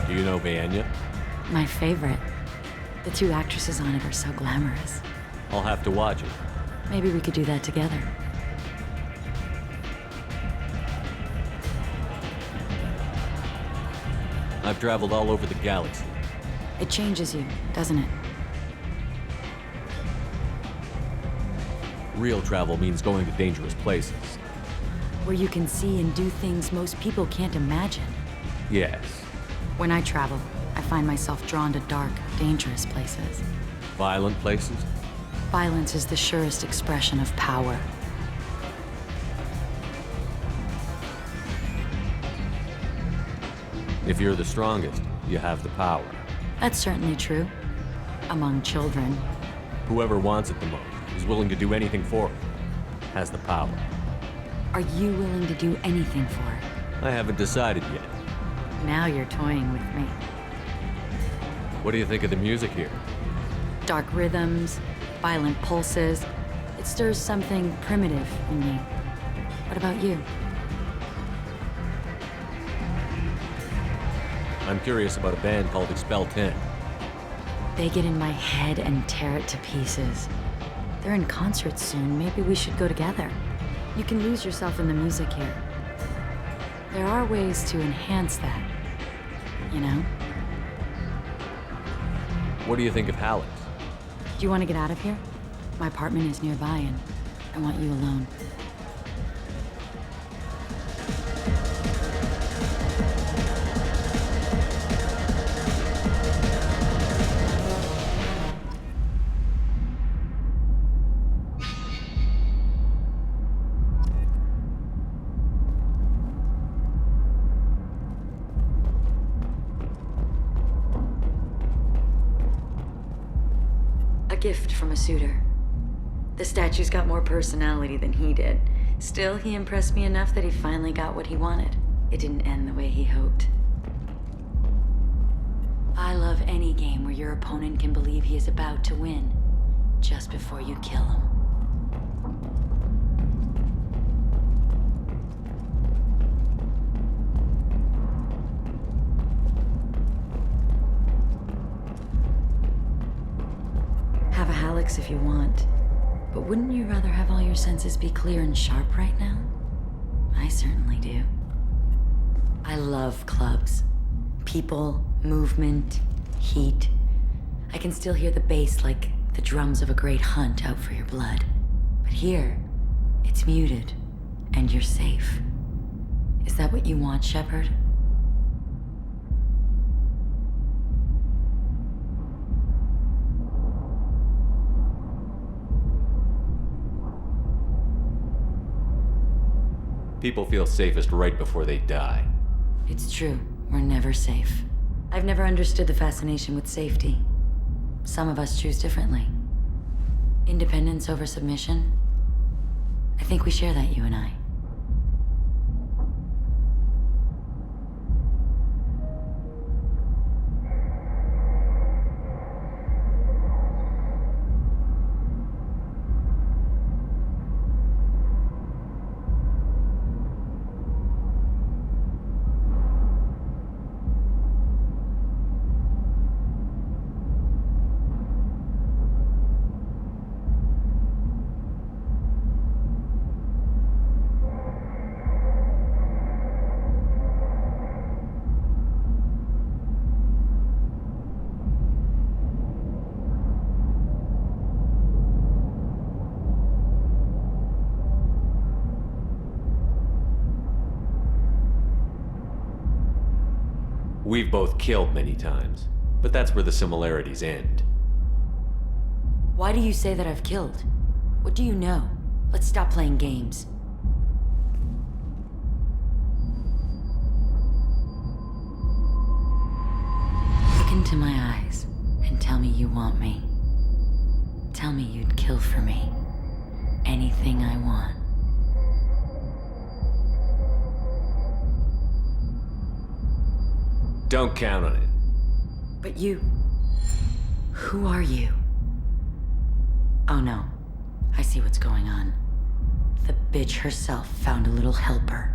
Do you know Vaenya? My favorite. The two actresses on it are so glamorous. I'll have to watch it. Maybe we could do that together. I've traveled all over the galaxy. It changes you, doesn't it? Real travel means going to dangerous places. Where you can see and do things most people can't imagine. Yes. When I travel, I find myself drawn to dark, dangerous places. Violent places? Violence is the surest expression of power. If you're the strongest, you have the power. That's certainly true. Among children. Whoever wants it the most is willing to do anything for it. Has the power. Are you willing to do anything for it? I haven't decided yet. Now you're toying with me. What do you think of the music here? Dark rhythms, violent pulses. It stirs something primitive in me. What about you? I'm curious about a band called Expel 10. They get in my head and tear it to pieces. They're in concert soon. Maybe we should go together. You can lose yourself in the music here. There are ways to enhance that, you know? What do you think of Halleck's? Do you want to get out of here? My apartment is nearby and I want you alone. A gift from a suitor. The statue's got more personality than he did. Still, he impressed me enough that he finally got what he wanted. It didn't end the way he hoped. I love any game where your opponent can believe he is about to win, just before you kill him. Have a Halleck's if you want. But wouldn't you rather have all your senses be clear and sharp right now? I certainly do. I love clubs. People, movement, heat. I can still hear the bass like the drums of a great hunt out for your blood. But here, it's muted, and you're safe. Is that what you want, Shepard? People feel safest right before they die. It's true. We're never safe. I've never understood the fascination with safety. Some of us choose differently. Independence over submission? I think we share that, you and I. We've both killed many times, but that's where the similarities end. Why do you say that I've killed? What do you know? Let's stop playing games. Look into my eyes and tell me you want me. Tell me you'd kill for me. Anything I want. Don't count on it. But you... who are you? Oh no. I see what's going on. The bitch herself found a little helper.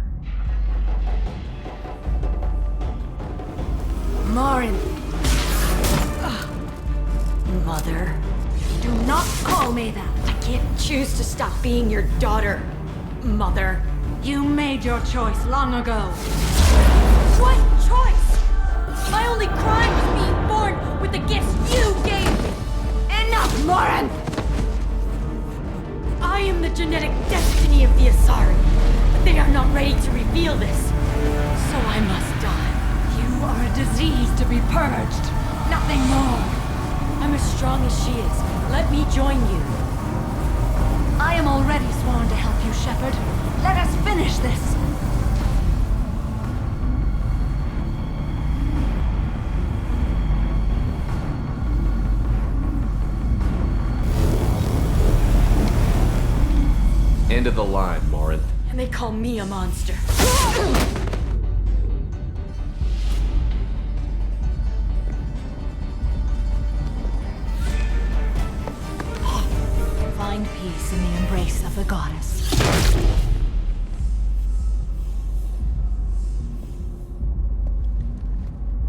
Marin! Mother. Do not call me that! I can't choose to stop being your daughter, Mother. You made your choice long ago. What choice? My only crime was being born with the gifts you gave me! Enough, Marin! I am the genetic destiny of the Asari, but they are not ready to reveal this. So I must die. You are a disease to be purged. Nothing more. I'm as strong as she is. Let me join you. I am already sworn to help you, Shepard. Let us finish this. End of the line, Morin. And they call me a monster. the goddess.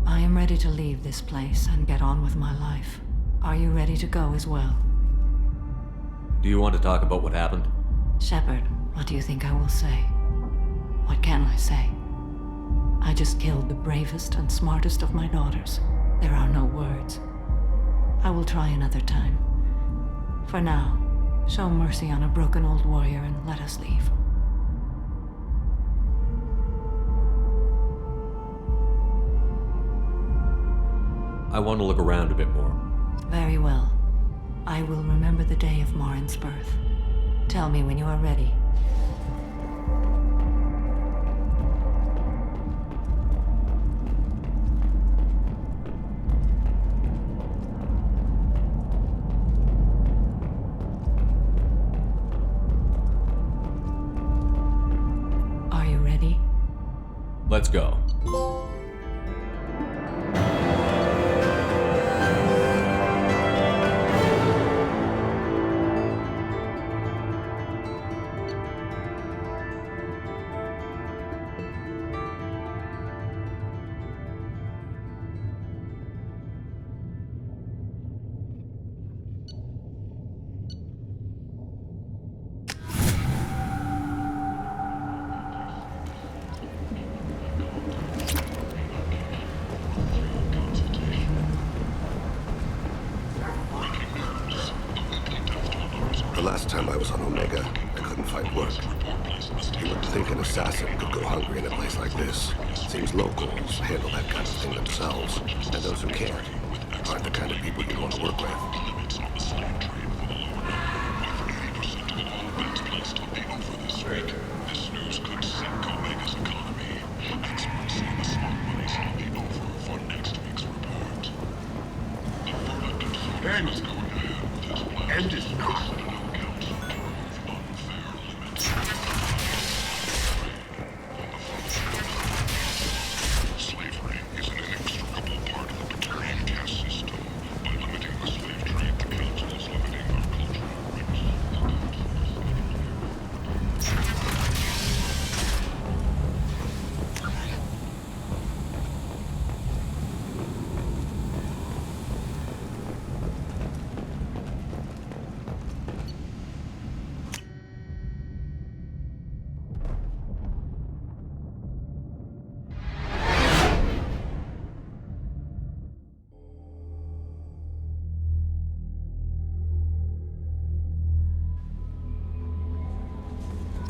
I am ready to leave this place and get on with my life. Are you ready to go as well? Do you want to talk about what happened? Shepard, what do you think I will say? What can I say? I just killed the bravest and smartest of my daughters. There are no words. I will try another time. For now, show mercy on a broken old warrior and let us leave. I want to look around a bit more. Very well. I will remember the day of Marin's birth. Tell me when you are ready. Are you ready? Let's go. The last time I was on Omega, I couldn't find work. You would think an assassin could go hungry in a place like this. Seems locals handle that kind of thing themselves, and those who can't aren't the kind of people you want to work with. This news could sink Omega's economy. Experts say the smart money's only over for next week's report. The verdict of Sophie was going ahead with his plan. End is not. Slavery is an inextricable part of the Batarian caste system. By limiting the slave trade, the council is limiting our cultural rights.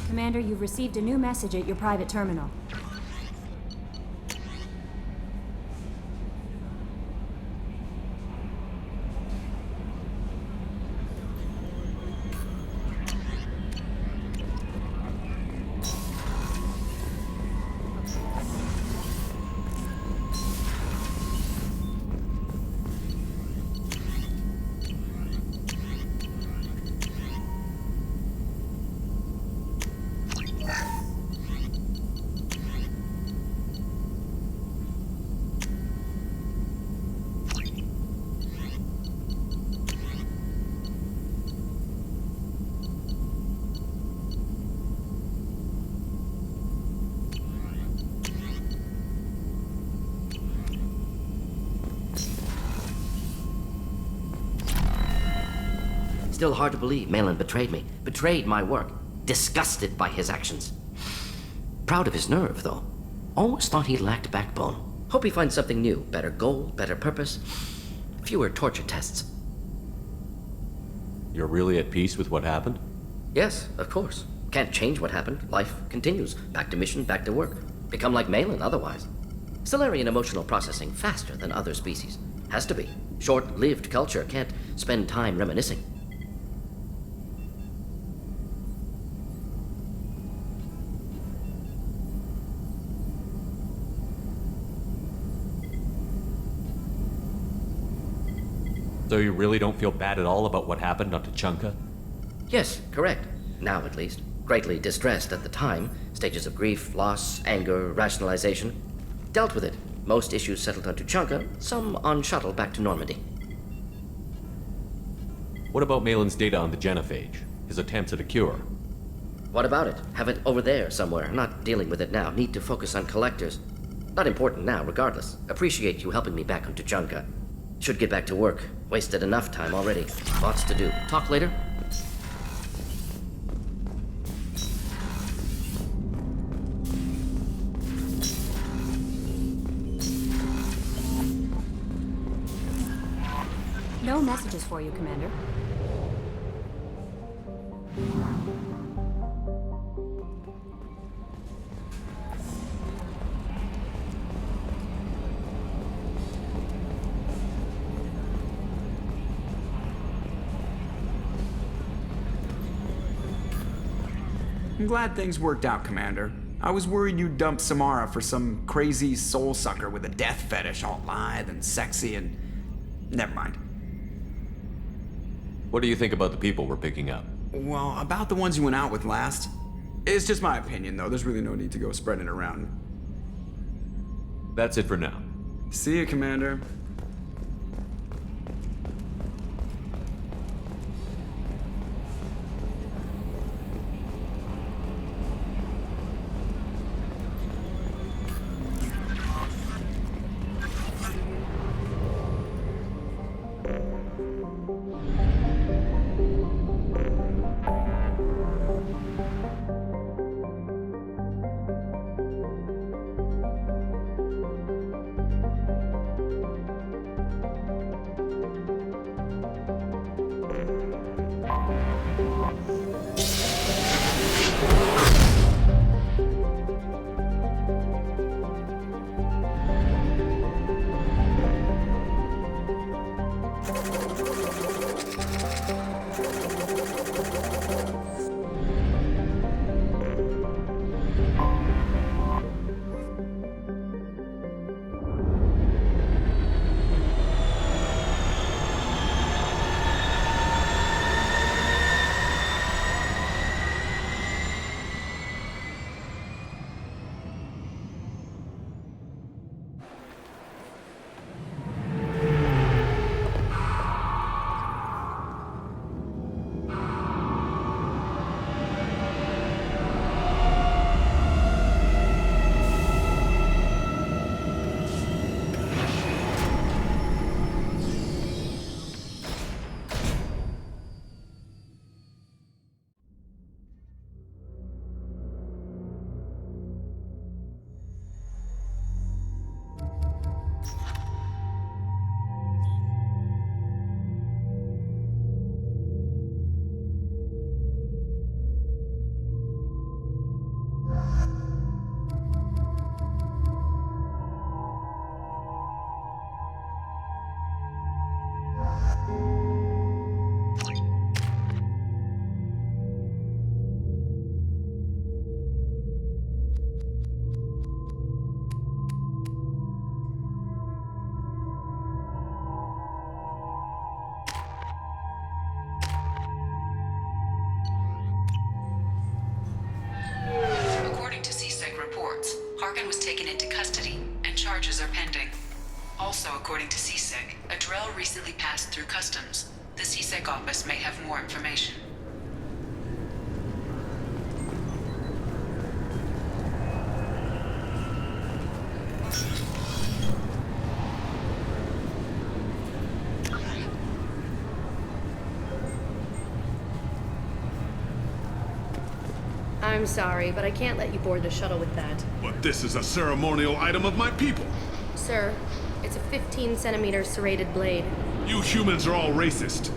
Commander, you've received a new message at your private terminal. Still hard to believe Malin betrayed me, betrayed my work, disgusted by his actions. Proud of his nerve, though. Always thought he lacked backbone. Hope he finds something new, better goal, better purpose, fewer torture tests. You're really at peace with what happened? Yes, of course. Can't change what happened. Life continues. Back to mission, back to work. Become like Malin otherwise. Solarian emotional processing faster than other species. Has to be. Short-lived culture can't spend time reminiscing. So you really don't feel bad at all about what happened on Tuchanka? Yes, correct. Now at least. Greatly distressed at the time. Stages of grief, loss, anger, rationalization. Dealt with it. Most issues settled on Tuchanka, some on shuttle back to Normandy. What about Malin's data on the genophage? His attempts at a cure? What about it? Have it over there somewhere. I'm not dealing with it now. Need to focus on collectors. Not important now, regardless. Appreciate you helping me back on Tuchanka. Should get back to work. Wasted enough time already. Lots to do. Talk later? No messages for you, Commander. I'm glad things worked out, Commander. I was worried you'd dump Samara for some crazy soul sucker with a death fetish, all lithe and sexy and... Never mind. What do you think about the people we're picking up? Well, about the ones you went out with last. It's just my opinion, though. There's really no need to go spreading it around. That's it for now. See you, Commander. Charges are pending. Also, according to CSEC, a drill recently passed through customs. The CSEC office may have more information. I'm sorry, but I can't let you board the shuttle with that. But this is a ceremonial item of my people. Sir, it's a 15-centimeter serrated blade. You humans are all racist.